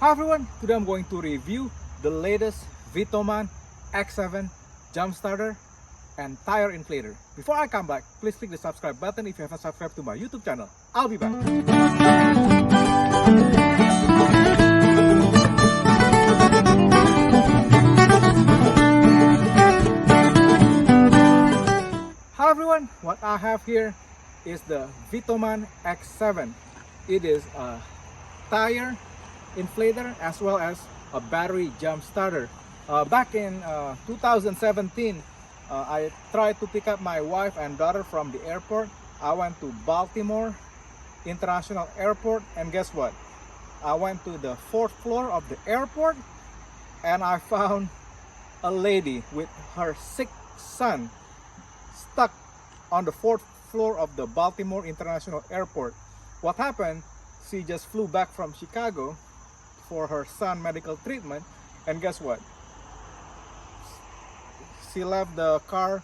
Hi everyone, today I'm going to review the latest Vtoman X7 jump starter and tire inflator. Before I come back, please click the subscribe button if you haven't subscribed to my YouTube channel. I'll be back. Hi everyone, what I have here is the Vtoman X7. It is a tire inflator as well as a battery jump starter. Back in 2017, I tried to pick up my wife and daughter from the airport. I went to Baltimore International Airport, and guess what? I went to the 4th floor of the airport and I found a lady with her sick son stuck on the 4th floor of the Baltimore International Airport. What happened? She just flew back from Chicago for her son medical treatment, and guess what? She left the car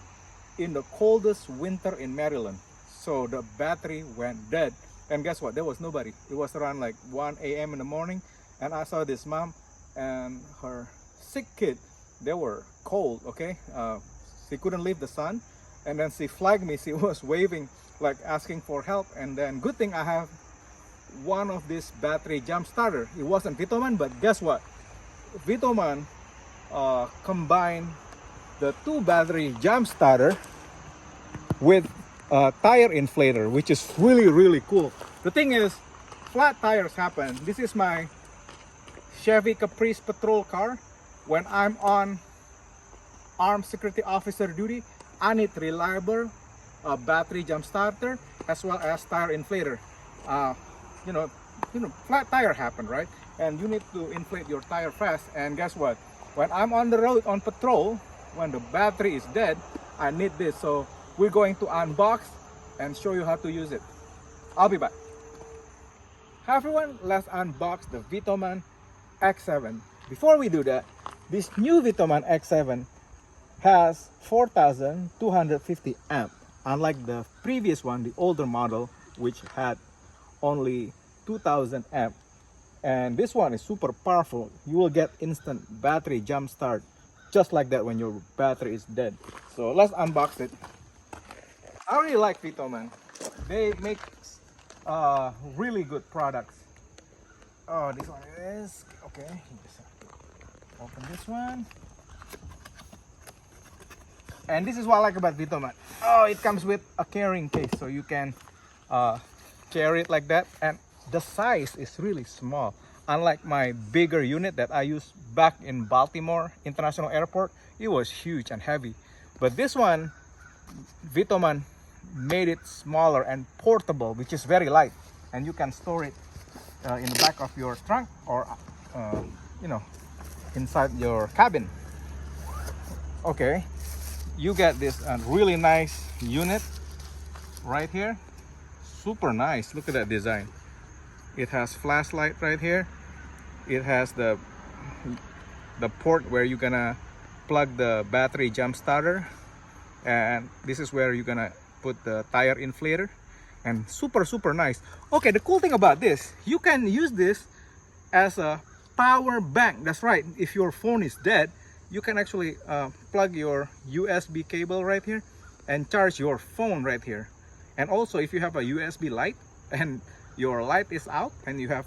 in the coldest winter in Maryland, so the battery went dead. And guess what? There was nobody. It was around like 1 a.m. in the morning, and I saw this mom and her sick kid. They were cold, okay? She couldn't leave the sun, and then she flagged me. She was waving, like asking for help. And then good thing I have one of this battery jump starter. It wasn't Vtoman, but guess what? Vtoman combined the 2 battery jump starter with a tire inflator, which is really cool. The thing is, flat tires happen. This is my Chevy Caprice patrol car. When I'm on armed security officer duty, I need reliable battery jump starter as well as tire inflator. You know, flat tire happen, right? And you need to inflate your tire fast. And guess what? When I'm on the road on patrol, when the battery is dead, I need this. So we're going to unbox and show you how to use it. I'll be back. Hi everyone, let's unbox the Vtoman X7. Before we do that, this new Vtoman X7 has 4,250 amp, unlike the previous one, the older model, which had only 2,000 amp. And this one is super powerful. You will get instant battery jump start just like that when your battery is dead. So let's unbox it. I really like Vtoman. They make really good products. Oh, this one is okay. Just open this one. And this is what I like about Vtoman. Oh, it comes with a carrying case, so you can carry it like that. And the size is really small. Unlike my bigger unit that I used back in Baltimore International Airport, it was huge and heavy. But this one, Vtoman made it smaller and portable, which is very light. And you can store it in the back of your trunk or, inside your cabin. Okay. You get this really nice unit right here. Super nice. Look at that design. It has flashlight right here. It has the port where you're gonna plug the battery jump starter, and this is where you're gonna put the tire inflator. And super nice. Okay, the cool thing about this, you can use this as a power bank. That's right. If your phone is dead, you can actually plug your USB cable right here and charge your phone right here. And also, if you have a USB light and your light is out and you have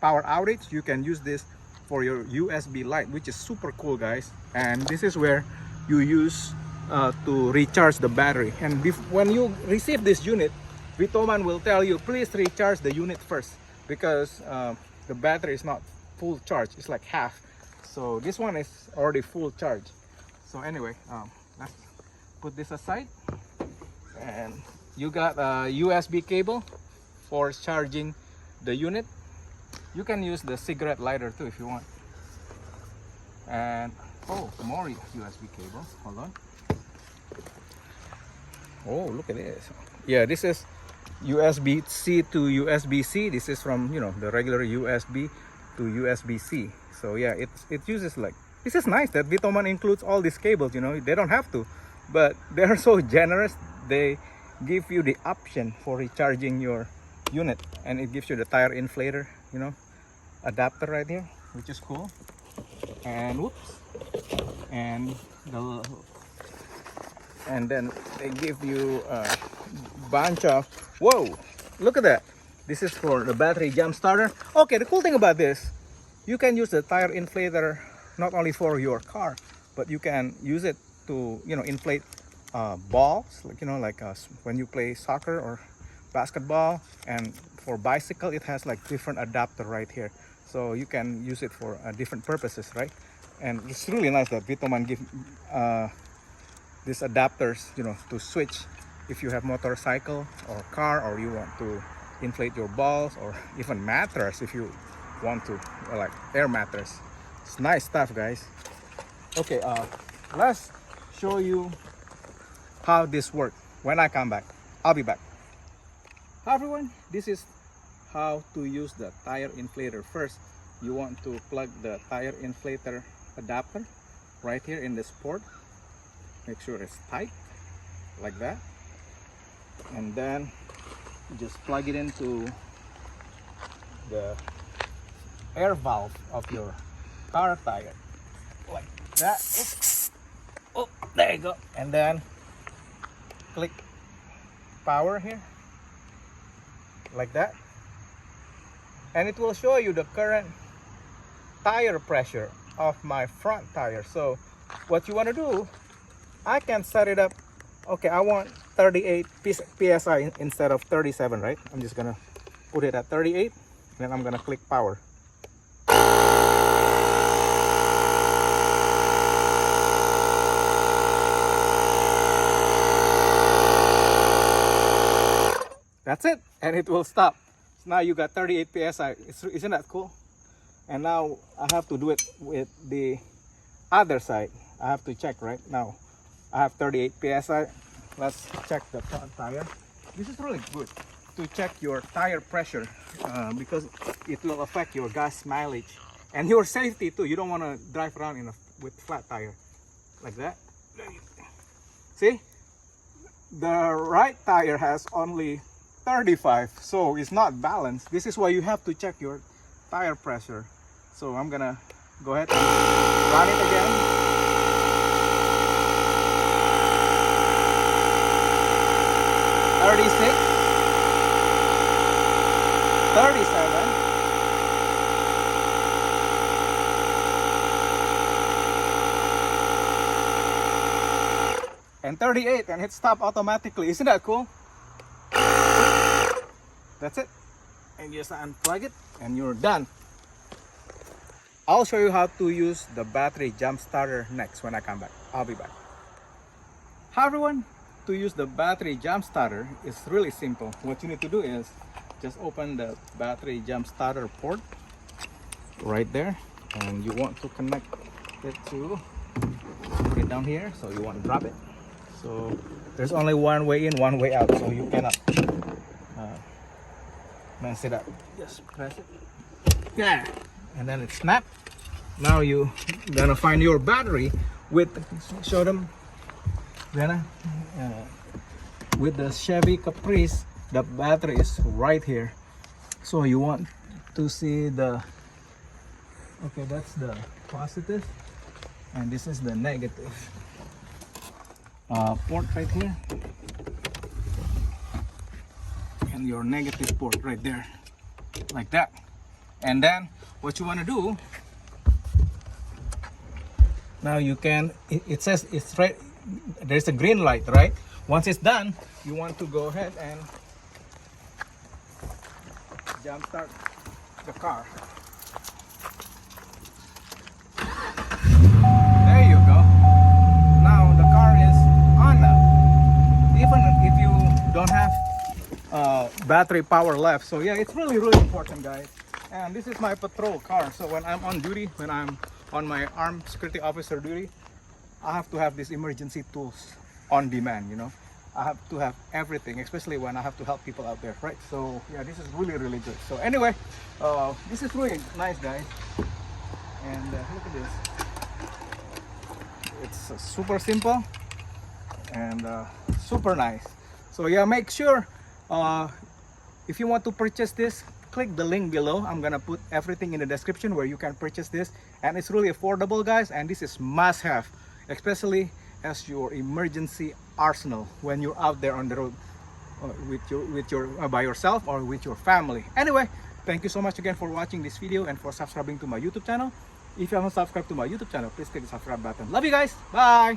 power outage, you can use this for your USB light, which is super cool, guys. And this is where you use to recharge the battery. And when you receive this unit, Vtoman will tell you, please recharge the unit first, because the battery is not full charge, it's like half. So this one is already full charge. So anyway, let's put this aside. And you got a USB cable for charging the unit. You can use the cigarette lighter too if you want. And oh, more USB cable. Hold on. Oh, look at this. Yeah, this is USB-C to USB-C. This is from the regular USB to USB-C. So yeah, it uses like, this is nice that Vtoman includes all these cables. They don't have to, but they're so generous. They give you the option for recharging your unit, and it gives you the tire inflator adapter right here. which is cool. And whoops, and then they give you a bunch of, whoa, look at that. This is for the battery jump starter. Okay, the cool thing about this, you can use the tire inflator not only for your car, but you can use it to, you know, inflate balls, like, you know, like when you play soccer or basketball. And for bicycle, it has like different adapter right here, so you can use it for different purposes, right? And it's really nice that Vtoman give these adapters, you know, to switch if you have motorcycle or car, or you want to inflate your balls, or even mattress if you want to, like air mattress. It's nice stuff, guys. Okay, let's show you how this works when I come back. I'll be back. Hi everyone, this is how to use the tire inflator. First, you want to plug the tire inflator adapter right here in this port. Make sure it's tight like that, and then you just plug it into the air valve of your car tire like that. Oh, there you go. And then click power here like that, and it will show you the current tire pressure of my front tire. So what you want to do, I can set it up. Okay, I want 38 psi instead of 37, right? I'm just gonna put it at 38, then I'm gonna click power. That's it, and it will stop. So now you got 38 psi. Isn't that cool? And now I have to do it with the other side. I have to check right now. I have 38 psi. Let's check the front tire. This is really good to check your tire pressure because it will affect your gas mileage and your safety too. You don't want to drive around with flat tire like that. See, the right tire has only 35, so it's not balanced. This is why you have to check your tire pressure. So I'm gonna go ahead and run it again. 36, 37, and 38, and it stopped automatically. Isn't that cool? That's it. And just unplug it and you're done. I'll show you how to use the battery jump starter next when I come back. I'll be back. Hi everyone. To use the battery jump starter is really simple. What you need to do is just open the battery jump starter port right there, and you want to connect it to, put it down here, so you want to drop it. So there's only one way in, one way out, so you cannot mess it up. Just press it, yeah, and then it snaps. Now you gonna find your battery with, show them, with the Chevy Caprice, the battery is right here. So you want to see the, okay, that's the positive and this is the negative port right here, and your negative port right there like that. And then what you want to do now, you can, it says it's right, there's a green light, right? Once it's done, you want to go ahead and jump start the car. There you go. Now the car is on now, even if you don't have battery power left. So yeah, it's really important, guys. And this is my patrol car, so when I'm on duty, when I'm on my armed security officer duty, I have to have these emergency tools on demand, you know. I have to have everything, especially when I have to help people out there, right? So yeah, this is really good. So anyway, this is really nice, guys. And look at this. It's super simple and super nice. So yeah, make sure if you want to purchase this, click the link below. I'm gonna put everything in the description where you can purchase this, and it's really affordable, guys, and this is must have, especially as your emergency arsenal when you're out there on the road by yourself or with your family. Anyway, thank you so much again for watching this video and for subscribing to my YouTube channel. If you haven't subscribed to my YouTube channel, please click the subscribe button. Love you guys. Bye.